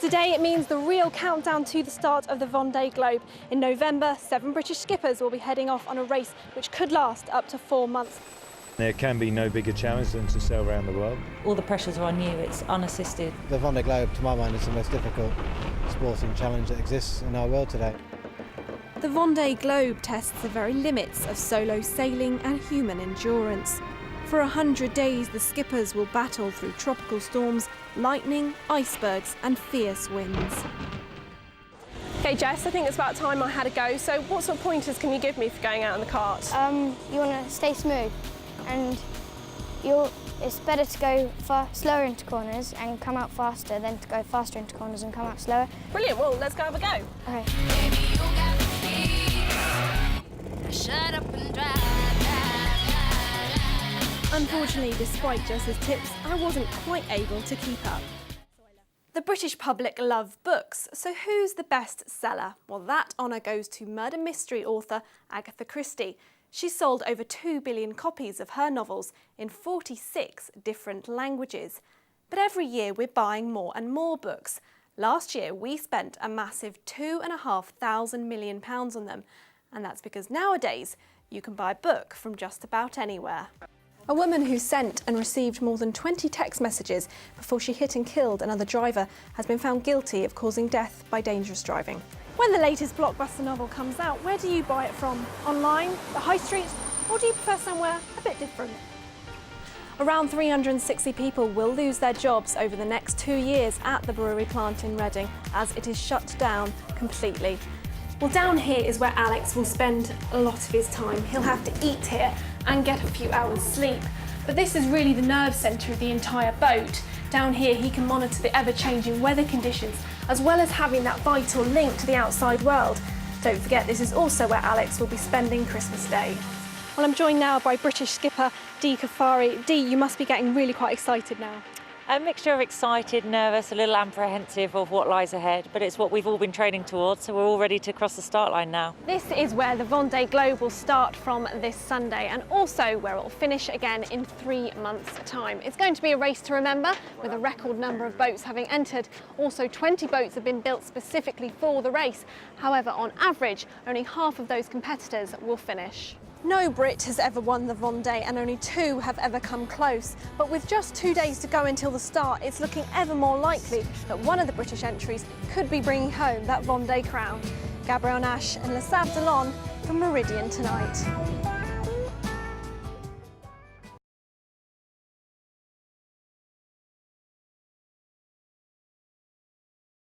Today it means the real countdown to the start of the Vendée Globe. In November, 7 British skippers will be heading off on a race which could last up to 4 months. There can be no bigger challenge than to sail around the world. All the pressures are on you, it's unassisted. The Vendée Globe, to my mind, is the most difficult sporting challenge that exists in our world today. The Vendée Globe tests the very limits of solo sailing and human endurance. For 100 days, the skippers will battle through tropical storms, lightning, icebergs and fierce winds. Okay, Jess, I think it's about time I had a go. So what sort of pointers can you give me for going out in the cart? You want to stay smooth, and it's better to go slower into corners and come out faster than to go faster into corners and come out slower. Brilliant, well, let's go have a go. Okay. Shut up and drive. Unfortunately, despite Jess's tips, I wasn't quite able to keep up. The British public love books, so who's the best seller? Well, that honour goes to murder mystery author Agatha Christie. She sold over 2 billion copies of her novels in 46 different languages. But every year we're buying more and more books. Last year we spent a massive £2.5 million on them. And that's because nowadays you can buy a book from just about anywhere. A woman who sent and received more than 20 text messages before she hit and killed another driver has been found guilty of causing death by dangerous driving. When the latest blockbuster novel comes out, where do you buy it from? Online, the high street, or do you prefer somewhere a bit different? Around 360 people will lose their jobs over the next 2 years at the brewery plant in Reading as it is shut down completely. Well, down here is where Alex will spend a lot of his time. He'll have to eat here and get a few hours sleep. But this is really the nerve centre of the entire boat. Down here he can monitor the ever-changing weather conditions as well as having that vital link to the outside world. Don't forget, this is also where Alex will be spending Christmas Day. Well, I'm joined now by British skipper Dee Kafari. Dee, you must be getting really quite excited now. A mixture of excited, nervous, a little apprehensive of what lies ahead, but it's what we've all been training towards, so we're all ready to cross the start line now. This is where the Vendée Globe will start from this Sunday and also where it will finish again in 3 months' time. It's going to be a race to remember, with a record number of boats having entered. Also, 20 boats have been built specifically for the race. However, on average, only half of those competitors will finish. No Brit has ever won the Vendée and only 2 have ever come close. But with just 2 days to go until the start, it's looking ever more likely that one of the British entries could be bringing home that Vendée crown. Gabrielle Nash and Les Sables d'Olonne from Meridian tonight.